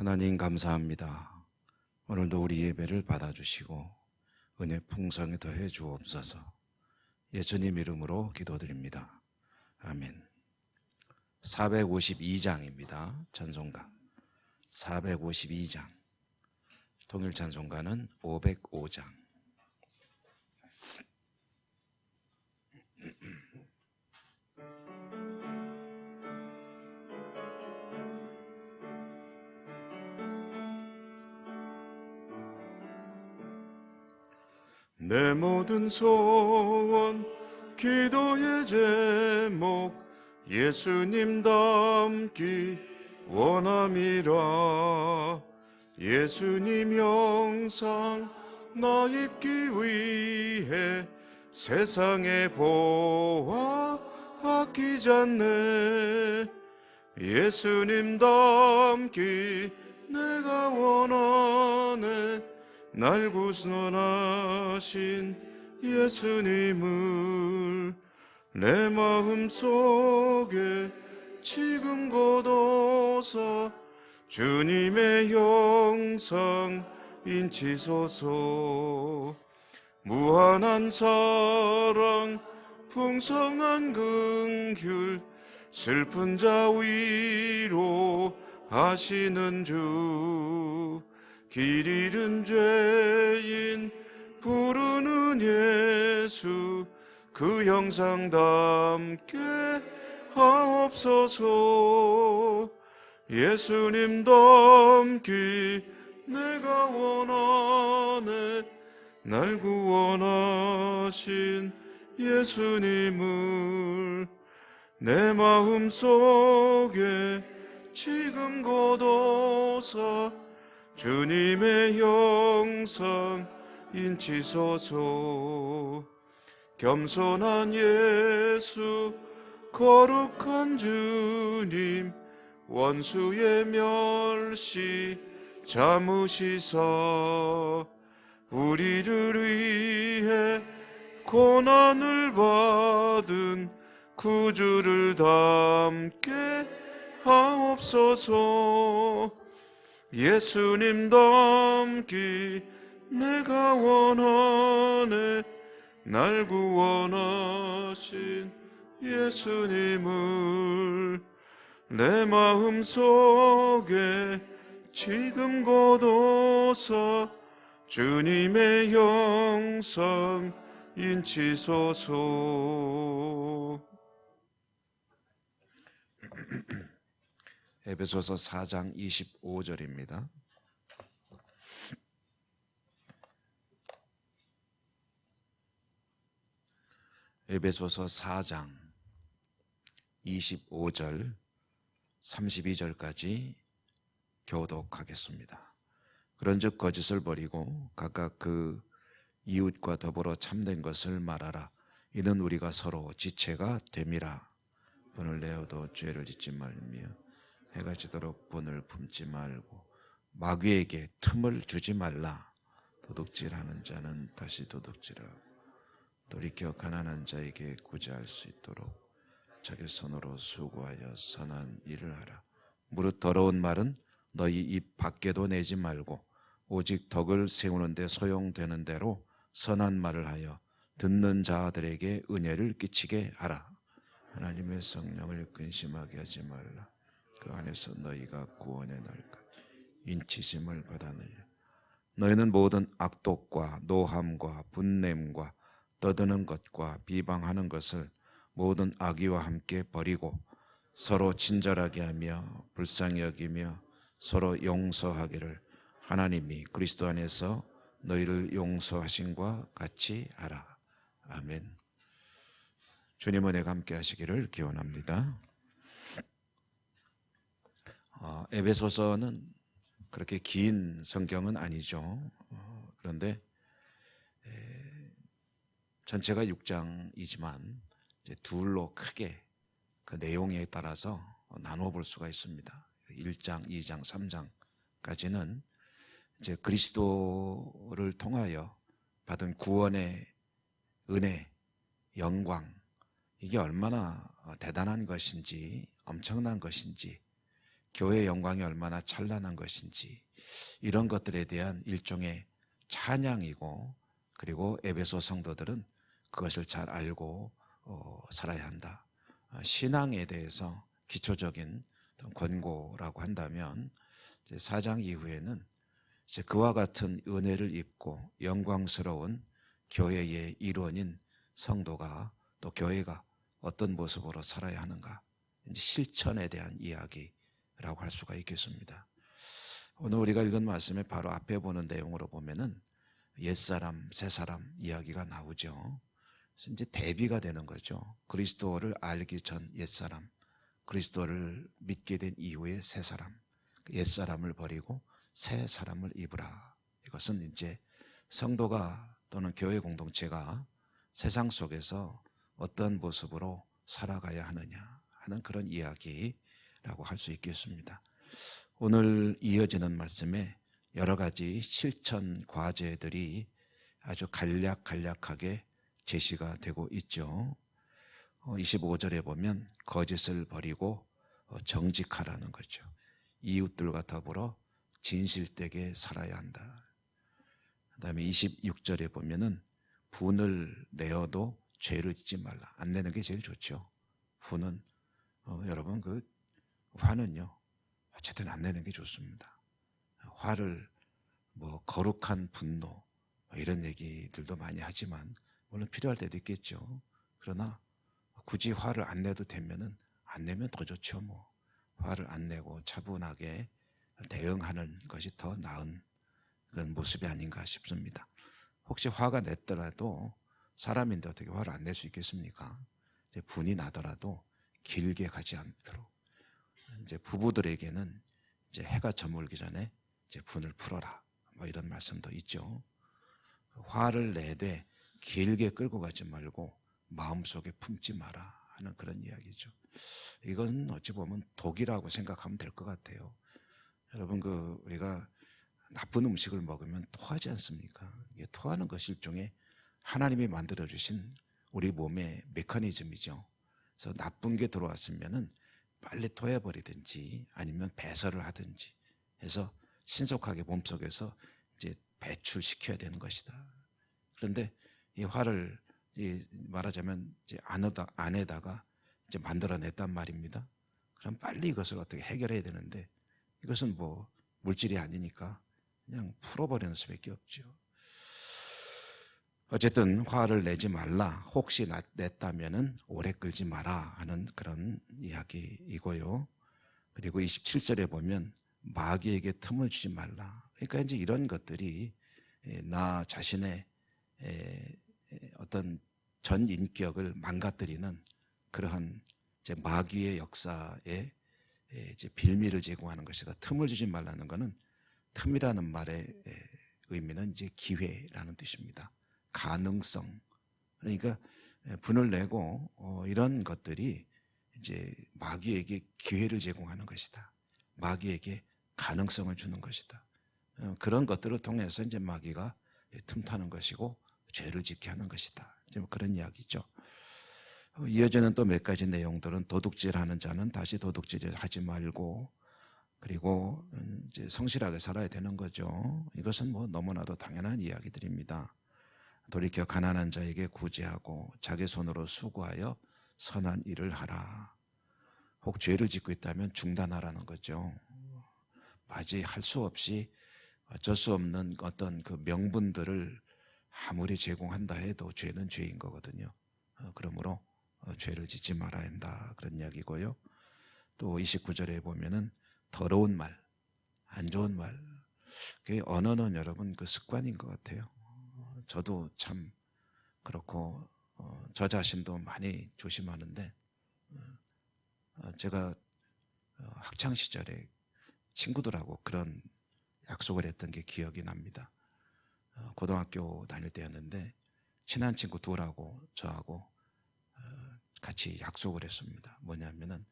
하나님 감사합니다. 오늘도 우리 예배를 받아주시고 은혜 풍성히 더해 주옵소서. 예수님 이름으로 기도드립니다. 아멘. 452장입니다. 찬송가 452장. 통일 찬송가는 505장. 내 모든 소원 기도의 제목 예수님 닮기 원함이라. 예수님 형상 나 입기 위해 세상에 보아 아끼지 않네. 예수님 닮기 내가 원하네. 날 구원하신 예수님을 내 마음속에 지금 거둬서 주님의 형상 인치소서. 무한한 사랑 풍성한 긍휼 슬픈 자 위로 하시는 주. 길 잃은 죄인 부르는 예수 그 형상 닮게 하옵소서. 예수님 닮기 내가 원하네. 날 구원하신 예수님을 내 마음속에 지금 거둬서 주님의 형상 인치소서. 겸손한 예수 거룩한 주님 원수의 멸시 잠으시사 우리를 위해 고난을 받은 구주를 닮게 하옵소서. 예수님 닮기 내가 원하네. 날 구원하신 예수님을 내 마음속에 지금 거둬서 주님의 형상 인치소서. 에베소서 4장 25절입니다. 에베소서 4장 25절 32절까지 교독하겠습니다. 그런즉 거짓을 버리고 각각 그 이웃과 더불어 참된 것을 말하라. 이는 우리가 서로 지체가 됨이라. 분을 내어도 죄를 짓지 말며 해가 지도록 분을 품지 말고 마귀에게 틈을 주지 말라. 도둑질하는 자는 다시 도둑질하고 돌이켜 가난한 자에게 구제할 수 있도록 자기 손으로 수고하여 선한 일을 하라. 무릇 더러운 말은 너희 입 밖에도 내지 말고 오직 덕을 세우는 데 소용되는 대로 선한 말을 하여 듣는 자들에게 은혜를 끼치게 하라. 하나님의 성령을 근심하게 하지 말라. 그 안에서 너희가 구원의 날까지 인치심을 받아내리라. 너희는 모든 악독과 노함과 분냄과 떠드는 것과 비방하는 것을 모든 악의와 함께 버리고 서로 친절하게 하며 불쌍히 여기며 서로 용서하기를 하나님이 그리스도 안에서 너희를 용서하신과 같이 하라. 아멘. 주님 은혜가 함께 하시기를 기원합니다. 에베소서는 그렇게 긴 성경은 아니죠. 그런데 전체가 6장이지만 이제 둘로 크게 그 내용에 따라서 나누어 볼 수가 있습니다. 1장, 2장, 3장까지는 이제 그리스도를 통하여 받은 구원의 은혜, 영광, 이게 얼마나 대단한 것인지, 엄청난 것인지 교회의 영광이 얼마나 찬란한 것인지 이런 것들에 대한 일종의 찬양이고, 그리고 에베소 성도들은 그것을 잘 알고 살아야 한다. 신앙에 대해서 기초적인 권고라고 한다면 4장 이후에는 이제 그와 같은 은혜를 입고 영광스러운 교회의 일원인 성도가, 또 교회가 어떤 모습으로 살아야 하는가, 이제 실천에 대한 이야기라고 할 수가 있겠습니다. 오늘 우리가 읽은 말씀에 바로 앞에 보는 내용으로 보면은 옛사람, 새사람 이야기가 나오죠. 그래서 이제 대비가 되는 거죠. 그리스도를 알기 전 옛사람, 그리스도를 믿게 된 이후의 새사람, 옛사람을 버리고 새 사람을 입으라. 이것은 이제 성도가 또는 교회 공동체가 세상 속에서 어떤 모습으로 살아가야 하느냐 하는 그런 이야기라고 할 수 있겠습니다. 오늘 이어지는 말씀에 여러 가지 실천 과제들이 아주 간략하게 제시가 되고 있죠. 25절에 보면 거짓을 버리고 정직하라는 거죠. 이웃들과 더불어 진실되게 살아야 한다. 그 다음에 26절에 보면은 분을 내어도 죄를 짓지 말라. 안 내는 게 제일 좋죠. 분은 여러분 그 화는요 어쨌든 안 내는 게 좋습니다. 화를 뭐 거룩한 분노 이런 얘기들도 많이 하지만 물론 필요할 때도 있겠죠. 그러나 굳이 화를 안 내도 되면은 안 내면 더 좋죠. 뭐 화를 안 내고 차분하게 대응하는 것이 더 나은 그런 모습이 아닌가 싶습니다. 혹시 화가 냈더라도 사람인데 어떻게 화를 안 낼 수 있겠습니까? 이제 분이 나더라도 길게 가지 않도록, 이제 부부들에게는 이제 해가 저물기 전에 이제 분을 풀어라, 뭐 이런 말씀도 있죠. 화를 내되 길게 끌고 가지 말고 마음속에 품지 마라 하는 그런 이야기죠. 이건 어찌 보면 독이라고 생각하면 될 것 같아요. 여러분 우리가 나쁜 음식을 먹으면 토하지 않습니까? 이게 토하는 것이 일종의 하나님이 만들어 주신 우리 몸의 메커니즘이죠. 그래서 나쁜 게 들어왔으면은 빨리 토해버리든지 아니면 배설을 하든지 해서 신속하게 몸속에서 이제 배출시켜야 되는 것이다. 그런데 이 화를 말하자면 이제 안에다가 이제 만들어냈단 말입니다. 그럼 빨리 이것을 어떻게 해결해야 되는데 이것은 뭐 물질이 아니니까 그냥 풀어버리는 수밖에 없죠. 어쨌든 화를 내지 말라. 혹시 냈다면은 오래 끌지 마라 하는 그런 이야기이고요. 그리고 27절에 보면 마귀에게 틈을 주지 말라. 그러니까 이제 이런 것들이 나 자신의 어떤 전 인격을 망가뜨리는 그러한 이제 마귀의 역사에 이제 빌미를 제공하는 것이다. 틈을 주지 말라는 것은 틈이라는 말의 의미는 이제 기회라는 뜻입니다. 가능성. 그러니까 분을 내고 이런 것들이 이제 마귀에게 기회를 제공하는 것이다. 마귀에게 가능성을 주는 것이다. 그런 것들을 통해서 이제 마귀가 틈타는 것이고 죄를 짓게 하는 것이다. 이제 뭐 그런 이야기죠. 이어지는 또 몇 가지 내용들은 도둑질하는 자는 다시 도둑질을 하지 말고, 그리고 이제 성실하게 살아야 되는 거죠. 이것은 뭐 너무나도 당연한 이야기들입니다. 돌이켜 가난한 자에게 구제하고 자기 손으로 수고하여 선한 일을 하라. 혹 죄를 짓고 있다면 중단하라는 거죠. 마치 할 수 없이 어쩔 수 없는 어떤 그 명분들을 아무리 제공한다 해도 죄는 죄인 거거든요. 그러므로 죄를 짓지 말아야 한다, 그런 이야기고요. 또 29절에 보면은 더러운 말, 안 좋은 말, 그 언어는 여러분 그 습관인 것 같아요. 저도 참 그렇고 저 자신도 많이 조심하는데, 제가 학창 시절에 친구들하고 그런 약속을 했던 게 기억이 납니다. 고등학교 다닐 때였는데 친한 친구 둘하고 저하고 같이 약속을 했습니다. 뭐냐면은,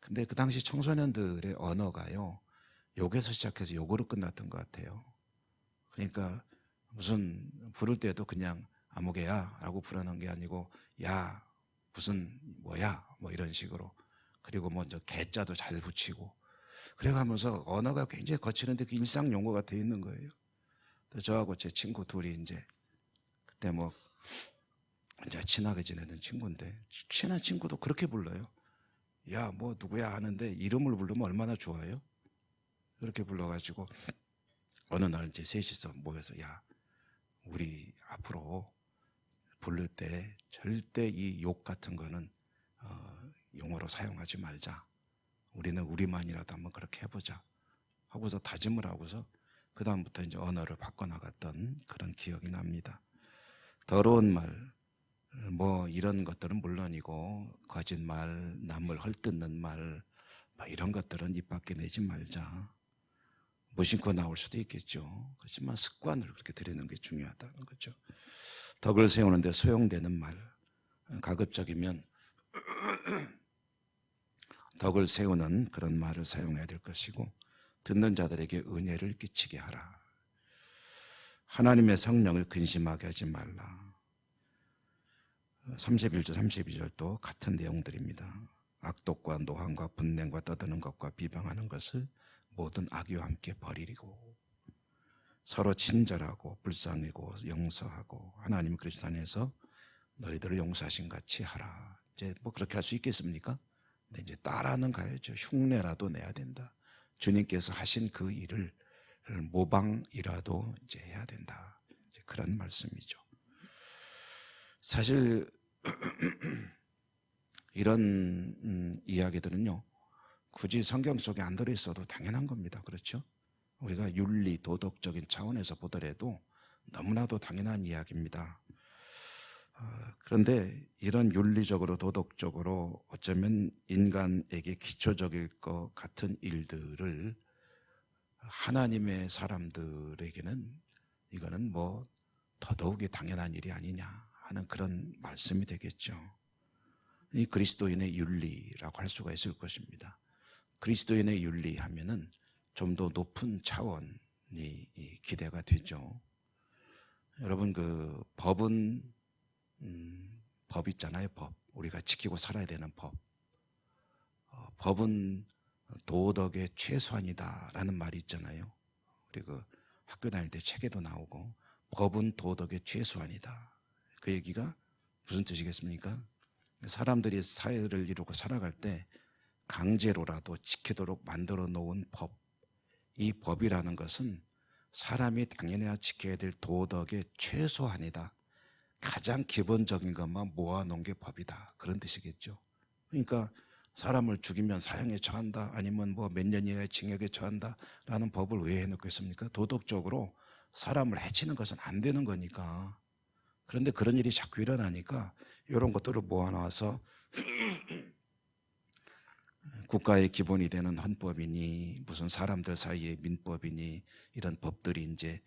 근데 그 당시 청소년들의 언어가요, 욕에서 시작해서 욕으로 끝났던 것 같아요. 그러니까 무슨 부를 때도 그냥 아무개야 라고 부르는 게 아니고 야 무슨 뭐야 뭐 이런 식으로, 그리고 먼저 개자도 잘 붙이고 그래가면서 언어가 굉장히 거치는데 그 일상 용어가 돼 있는 거예요. 저하고 제 친구 둘이 이제 그때 뭐 이제 친하게 지내던 친구인데 친한 친구도 그렇게 불러요. 야, 뭐 누구야 하는데 이름을 부르면 얼마나 좋아요? 그렇게 불러가지고 어느 날 이제 셋이서 모여서 야, 우리 앞으로 부를 때 절대 이 욕 같은 거는 용어로 사용하지 말자. 우리는 우리만이라도 한번 그렇게 해보자 하고서 다짐을 하고서 그 다음부터 이제 언어를 바꿔나갔던 그런 기억이 납니다. 더러운 말, 뭐 이런 것들은 물론이고 거짓말, 남을 헐뜯는 말, 뭐 이런 것들은 입 밖에 내지 말자. 무심코 나올 수도 있겠죠. 그렇지만 습관을 그렇게 들이는 게 중요하다는 거죠. 덕을 세우는데 소용되는 말, 가급적이면 덕을 세우는 그런 말을 사용해야 될 것이고 듣는 자들에게 은혜를 끼치게 하라. 하나님의 성령을 근심하게 하지 말라. 31절 32절도 같은 내용들입니다. 악독과 노함과 분냄과 떠드는 것과 비방하는 것을 모든 악의와 함께 버리고 서로 친절하고 불쌍히고 용서하고 하나님 그리스도 안에서 너희들을 용서하신 같이 하라. 이제 뭐 그렇게 할 수 있겠습니까? 근데 이제 따라는 가야죠. 흉내라도 내야 된다. 주님께서 하신 그 일을 모방이라도 이제 해야 된다. 이제 그런 말씀이죠. 사실 이런 이야기들은요, 굳이 성경 속에 안 들어있어도 당연한 겁니다. 그렇죠? 우리가 윤리, 도덕적인 차원에서 보더라도 너무나도 당연한 이야기입니다. 그런데 이런 윤리적으로 도덕적으로 어쩌면 인간에게 기초적일 것 같은 일들을 하나님의 사람들에게는 이거는 뭐 더더욱이 당연한 일이 아니냐 하는 그런 말씀이 되겠죠. 이 그리스도인의 윤리라고 할 수가 있을 것입니다. 그리스도인의 윤리 하면은 좀 더 높은 차원이 기대가 되죠. 여러분, 그 법은 법 있잖아요. 법, 우리가 지키고 살아야 되는 법. 법은 도덕의 최소한이다라는 말이 있잖아요. 우리 그 학교 다닐 때 책에도 나오고 법은 도덕의 최소한이다. 그 얘기가 무슨 뜻이겠습니까? 사람들이 사회를 이루고 살아갈 때 강제로라도 지키도록 만들어 놓은 법, 이 법이라는 것은 사람이 당연히 지켜야 될 도덕의 최소한이다. 가장 기본적인 것만 모아놓은 게 법이다. 그런 뜻이겠죠. 그러니까 사람을 죽이면 사형에 처한다, 아니면 뭐 몇 년 이하의 징역에 처한다 라는 법을 왜 해놓겠습니까? 도덕적으로 사람을 해치는 것은 안 되는 거니까. 그런데 그런 일이 자꾸 일어나니까 이런 것들을 모아놔서 국가의 기본이 되는 헌법이니 무슨 사람들 사이의 민법이니 이런 법들이 이제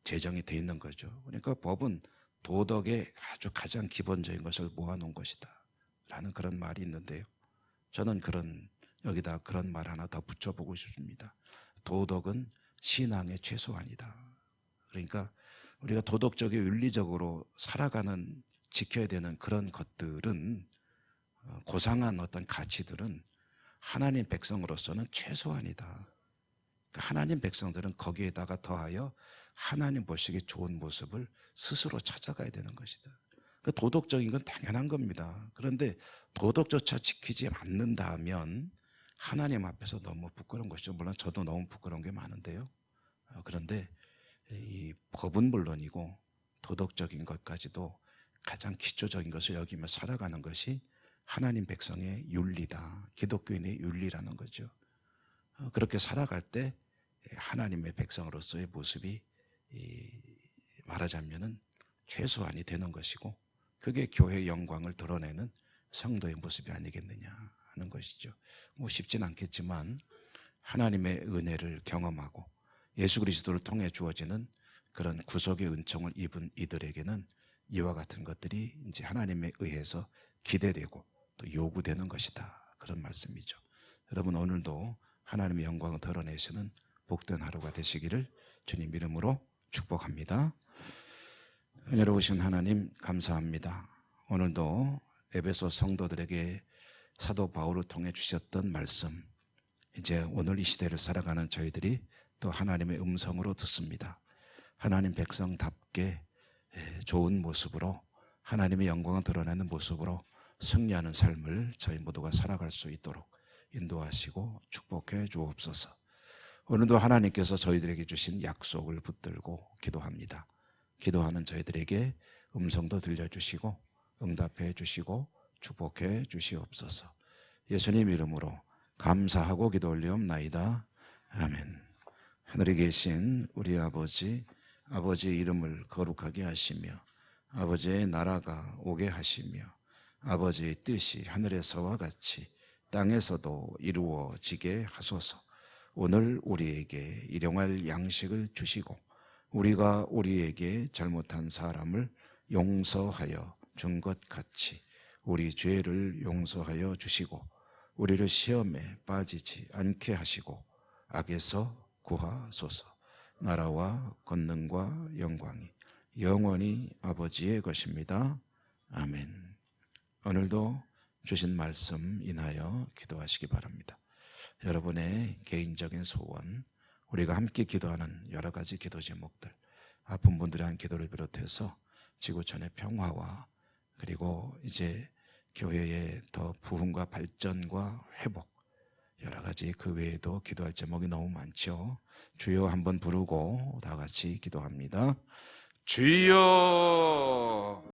제정이 되어 있는 거죠. 그러니까 법은 도덕의 아주 가장 기본적인 것을 모아놓은 것이다 라는 그런 말이 있는데요, 저는 여기다 그런 말 하나 더 붙여보고 싶습니다. 도덕은 신앙의 최소한이다. 그러니까 우리가 도덕적이고 윤리적으로 살아가는, 지켜야 되는 그런 것들은, 고상한 어떤 가치들은 하나님 백성으로서는 최소한이다. 그러니까 하나님 백성들은 거기에다가 더하여 하나님 보시기에 좋은 모습을 스스로 찾아가야 되는 것이다. 그러니까 도덕적인 건 당연한 겁니다. 그런데 도덕조차 지키지 않는다면 하나님 앞에서 너무 부끄러운 것이죠. 물론 저도 너무 부끄러운 게 많은데요. 그런데 이 법은 물론이고 도덕적인 것까지도 가장 기초적인 것을 여기며 살아가는 것이 하나님 백성의 윤리다. 기독교인의 윤리라는 거죠. 그렇게 살아갈 때 하나님의 백성으로서의 모습이 말하자면은 최소한이 되는 것이고, 그게 교회의 영광을 드러내는 성도의 모습이 아니겠느냐 하는 것이죠. 뭐 쉽진 않겠지만 하나님의 은혜를 경험하고 예수 그리스도를 통해 주어지는 그런 구속의 은총을 입은 이들에게는 이와 같은 것들이 이제 하나님에 의해서 기대되고 또 요구되는 것이다. 그런 말씀이죠. 여러분, 오늘도 하나님의 영광을 드러내시는 복된 하루가 되시기를 주님 이름으로 축복합니다. 은혜로우신 하나님 감사합니다. 오늘도 에베소 성도들에게 사도 바울을 통해 주셨던 말씀, 이제 오늘 이 시대를 살아가는 저희들이 또 하나님의 음성으로 듣습니다. 하나님 백성답게 좋은 모습으로 하나님의 영광을 드러내는 모습으로 승리하는 삶을 저희 모두가 살아갈 수 있도록 인도하시고 축복해 주옵소서. 오늘도 하나님께서 저희들에게 주신 약속을 붙들고 기도합니다. 기도하는 저희들에게 음성도 들려주시고 응답해 주시고 축복해 주시옵소서. 예수님 이름으로 감사하고 기도 올리옵나이다. 아멘. 하늘에 계신 우리 아버지, 아버지의 이름을 거룩하게 하시며 아버지의 나라가 오게 하시며 아버지의 뜻이 하늘에서와 같이 땅에서도 이루어지게 하소서. 오늘 우리에게 일용할 양식을 주시고 우리가 우리에게 잘못한 사람을 용서하여 준 것 같이 우리 죄를 용서하여 주시고 우리를 시험에 빠지지 않게 하시고 악에서 구하소서. 나라와 권능과 영광이 영원히 아버지의 것입니다. 아멘. 오늘도 주신 말씀 인하여 기도하시기 바랍니다. 여러분의 개인적인 소원, 우리가 함께 기도하는 여러 가지 기도 제목들, 아픈 분들의 한 기도를 비롯해서 지구촌의 평화와 그리고 이제 교회의 더 부흥과 발전과 회복, 여러 가지 그 외에도 기도할 제목이 너무 많죠. 주여 한번 부르고 다 같이 기도합니다. 주여.